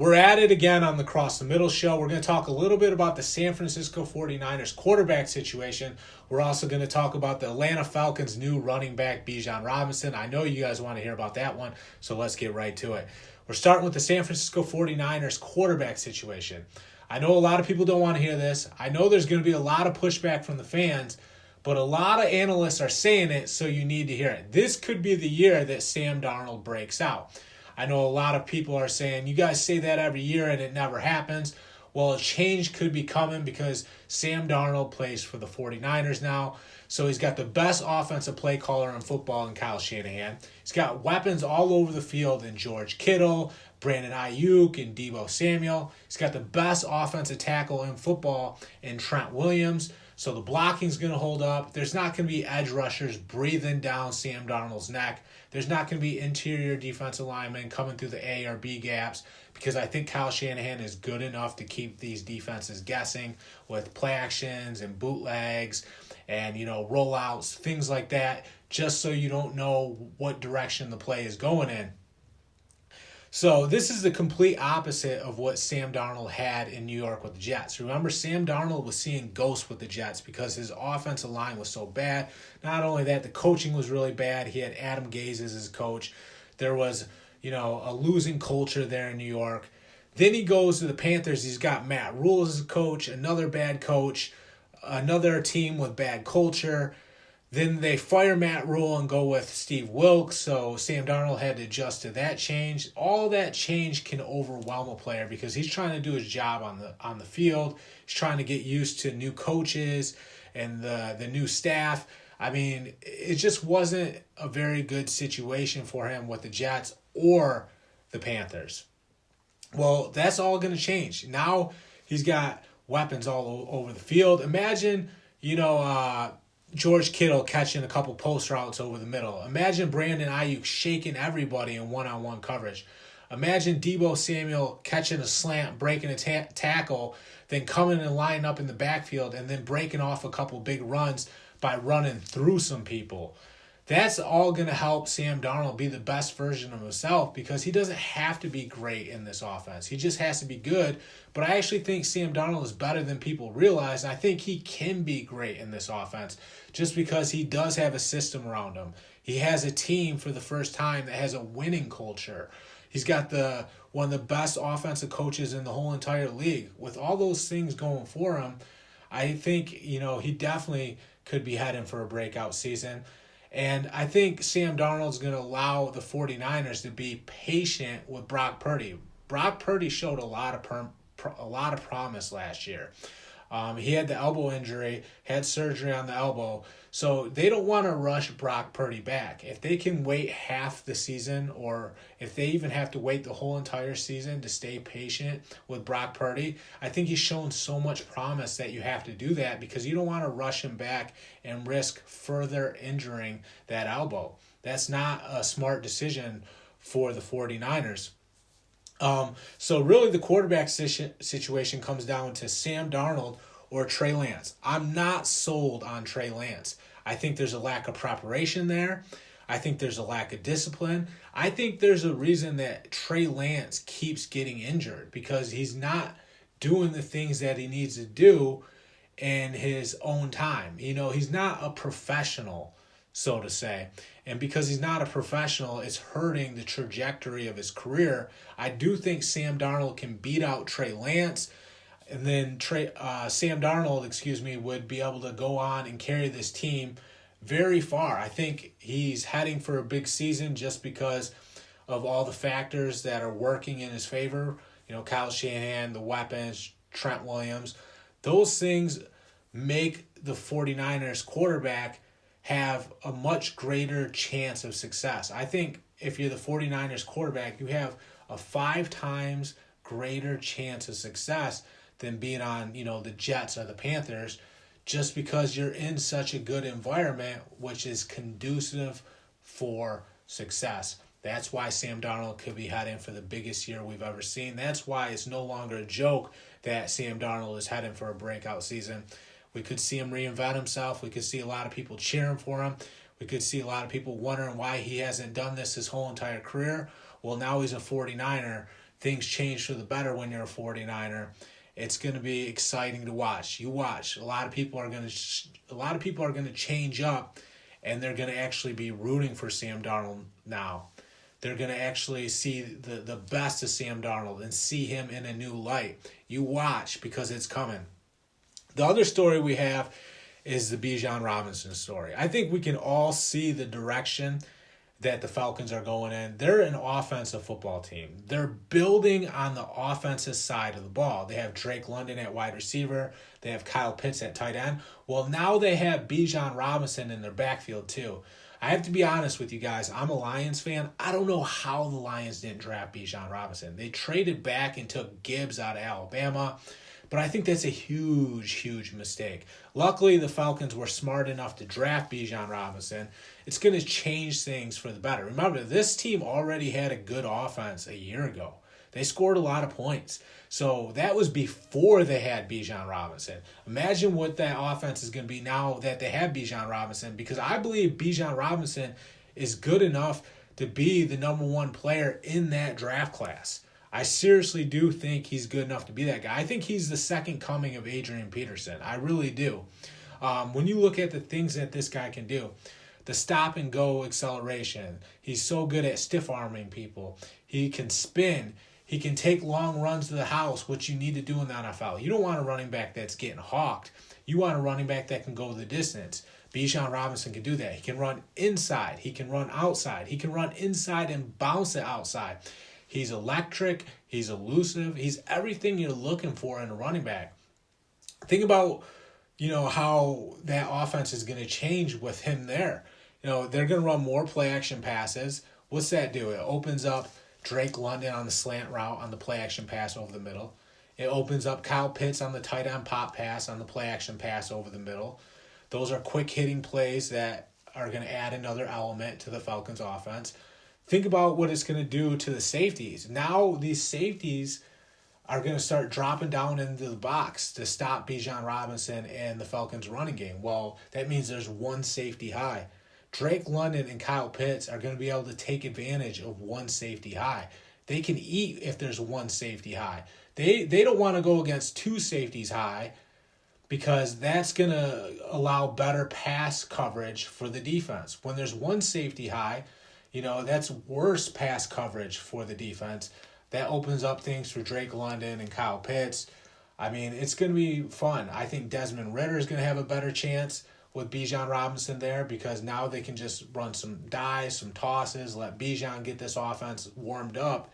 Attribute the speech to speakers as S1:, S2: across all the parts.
S1: We're at it again on the Cross the Middle show. We're going to talk a little bit about the San Francisco 49ers quarterback situation. We're also going to talk about the Atlanta Falcons' new running back, Bijan Robinson. I know you guys want to hear about that one, so let's get right to it. We're starting with the San Francisco 49ers quarterback situation. I know a lot of people don't want to hear this. I know there's going to be a lot of pushback from the fans, but a lot of analysts are saying it, so you need to hear it. This could be the year that Sam Darnold breaks out. I know a lot of people are saying, you guys say that every year and it never happens. Well, a change could be coming because Sam Darnold plays for the 49ers now. So he's got the best offensive play caller in football in Kyle Shanahan. He's got weapons all over the field in George Kittle, Brandon Ayuk, and Deebo Samuel. He's got the best offensive tackle in football in Trent Williams. So the blocking's going to hold up. There's not going to be edge rushers breathing down Sam Darnold's neck. There's not going to be interior defensive linemen coming through the A or B gaps because I think Kyle Shanahan is good enough to keep these defenses guessing with play actions and bootlegs and, rollouts, things like that, just so you don't know what direction the play is going in. So this is the complete opposite of what Sam Darnold had in New York with the Jets. Remember, Sam Darnold was seeing ghosts with the Jets because his offensive line was so bad. Not only that, the coaching was really bad. He had Adam Gase as his coach. There was, a losing culture there in New York. Then he goes to the Panthers. He's got Matt Rule as a coach, another bad coach, another team with bad culture. Then they fire Matt Rule and go with Steve Wilkes, so Sam Darnold had to adjust to that change. All that change can overwhelm a player because he's trying to do his job on the field. He's trying to get used to new coaches and the new staff. I mean, it just wasn't a very good situation for him with the Jets or the Panthers. Well, that's all going to change. Now he's got weapons all over the field. Imagine, George Kittle catching a couple post routes over the middle. Imagine Brandon Ayuk shaking everybody in one-on-one coverage. Imagine Deebo Samuel catching a slant, breaking a tackle, then coming and lining up in the backfield and then breaking off a couple big runs by running through some people. That's all going to help Sam Darnold be the best version of himself because he doesn't have to be great in this offense. He just has to be good. But I actually think Sam Darnold is better than people realize. I think he can be great in this offense just because he does have a system around him. He has a team for the first time that has a winning culture. He's got one of the best offensive coaches in the whole entire league. With all those things going for him, I think, he definitely could be heading for a breakout season. And I think Sam Darnold's going to allow the 49ers to be patient with Brock Purdy. Brock Purdy showed a lot of promise last year. He had the elbow injury, had surgery on the elbow. So they don't want to rush Brock Purdy back. If they can wait half the season or if they even have to wait the whole entire season to stay patient with Brock Purdy, I think he's shown so much promise that you have to do that because you don't want to rush him back and risk further injuring that elbow. That's not a smart decision for the 49ers. So really the quarterback situation comes down to Sam Darnold or Trey Lance. I'm not sold on Trey Lance. I think there's a lack of preparation there. I think there's a lack of discipline. I think there's a reason that Trey Lance keeps getting injured because he's not doing the things that he needs to do in his own time. He's not a professional, so to say. And because he's not a professional, it's hurting the trajectory of his career. I do think Sam Darnold can beat out Trey Lance. And then Sam Darnold, would be able to go on and carry this team very far. I think he's heading for a big season just because of all the factors that are working in his favor. Kyle Shanahan, the weapons, Trent Williams. Those things make the 49ers quarterback have a much greater chance of success. I think if you're the 49ers quarterback, you have a 5 times greater chance of success than being on, the Jets or the Panthers, just because you're in such a good environment, which is conducive for success. That's why Sam Darnold could be heading for the biggest year we've ever seen. That's why it's no longer a joke that Sam Darnold is heading for a breakout season. We could see him reinvent himself. We could see a lot of people cheering for him. We could see a lot of people wondering why he hasn't done this his whole entire career. Well, now he's a 49er. things change for the better when you're a 49er. It's going to be exciting to watch. You watch. A lot of people are going to change up, and they're going to actually be rooting for Sam Darnold now. They're going to actually see the best of Sam Darnold and see him in a new light. You watch, because it's coming. The other story we have is the Bijan Robinson story. I think we can all see the direction that the Falcons are going in. They're an offensive football team. They're building on the offensive side of the ball. They have Drake London at wide receiver. They have Kyle Pitts at tight end. Well, now they have Bijan Robinson in their backfield too. I have to be honest with you guys. I'm a Lions fan. I don't know how the Lions didn't draft Bijan Robinson. They traded back and took Gibbs out of Alabama. But I think that's a huge, huge mistake. Luckily, the Falcons were smart enough to draft Bijan Robinson. It's going to change things for the better. Remember, this team already had a good offense a year ago. They scored a lot of points. So that was before they had Bijan Robinson. Imagine what that offense is going to be now that they have Bijan Robinson, because I believe Bijan Robinson is good enough to be the number one player in that draft class. I seriously do think he's good enough to be that guy. I think he's the second coming of Adrian Peterson. I really do. When you look at the things that this guy can do, the stop and go acceleration, he's so good at stiff arming people. He can spin. He can take long runs to the house, which you need to do in the NFL. You don't want a running back that's getting hawked. You want a running back that can go the distance. Bijan Robinson can do that. He can run inside. He can run outside. He can run inside and bounce it outside. He's electric. He's elusive. He's everything you're looking for in a running back. Think about, how that offense is going to change with him there. They're going to run more play action passes. What's that do? It opens up Drake London on the slant route on the play action pass over the middle. It opens up Kyle Pitts on the tight end pop pass on the play action pass over the middle. Those are quick hitting plays that are going to add another element to the Falcons offense. Think about what it's going to do to the safeties. Now these safeties are going to start dropping down into the box to stop Bijan Robinson and the Falcons running game. Well, that means there's one safety high. Drake London and Kyle Pitts are going to be able to take advantage of one safety high. They can eat if there's one safety high. They don't want to go against two safeties high, because that's going to allow better pass coverage for the defense. When there's one safety high, that's worse pass coverage for the defense. That opens up things for Drake London and Kyle Pitts. I mean, it's going to be fun. I think Desmond Ridder is going to have a better chance with Bijan Robinson there, because now they can just run some dives, some tosses, let Bijan get this offense warmed up.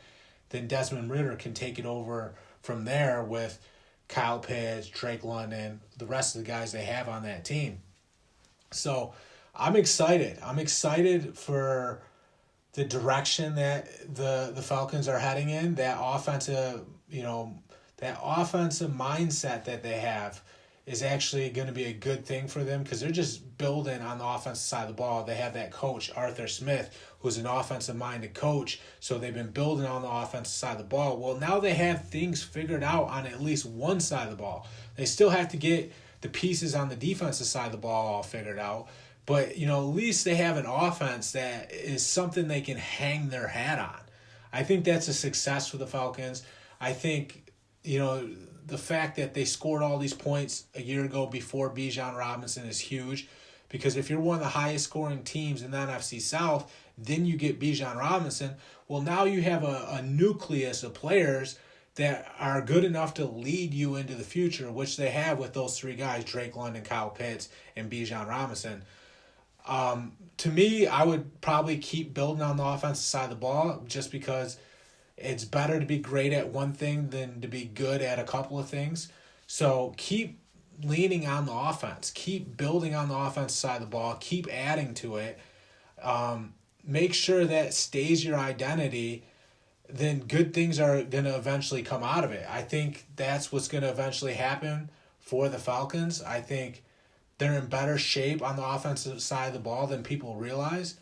S1: Then Desmond Ridder can take it over from there with Kyle Pitts, Drake London, the rest of the guys they have on that team. So I'm excited. I'm excited for the direction that the Falcons are heading in. That offensive mindset that they have is actually going to be a good thing for them, because they're just building on the offensive side of the ball. They have that coach, Arthur Smith, who's an offensive-minded coach, so they've been building on the offensive side of the ball. Well, now they have things figured out on at least one side of the ball. They still have to get the pieces on the defensive side of the ball all figured out, but, at least they have an offense that is something they can hang their hat on. I think that's a success for the Falcons. I think, the fact that they scored all these points a year ago before Bijan Robinson is huge, because if you're one of the highest scoring teams in the NFC South, then you get Bijan Robinson. Well, now you have a nucleus of players that are good enough to lead you into the future, which they have with those three guys, Drake London, Kyle Pitts, and Bijan Robinson. To me, I would probably keep building on the offensive side of the ball, just because it's better to be great at one thing than to be good at a couple of things. So keep leaning on the offense. Keep building on the offensive side of the ball. Keep adding to it. Make sure that stays your identity. Then good things are going to eventually come out of it. I think that's what's going to eventually happen for the Falcons. I think they're in better shape on the offensive side of the ball than people realize.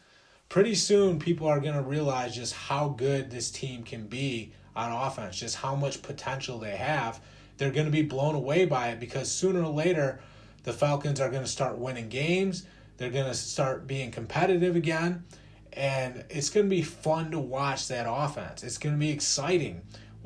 S1: Pretty soon, people are going to realize just how good this team can be on offense, just how much potential they have. They're going to be blown away by it, because sooner or later, the Falcons are going to start winning games. They're going to start being competitive again, and it's going to be fun to watch that offense. It's going to be exciting.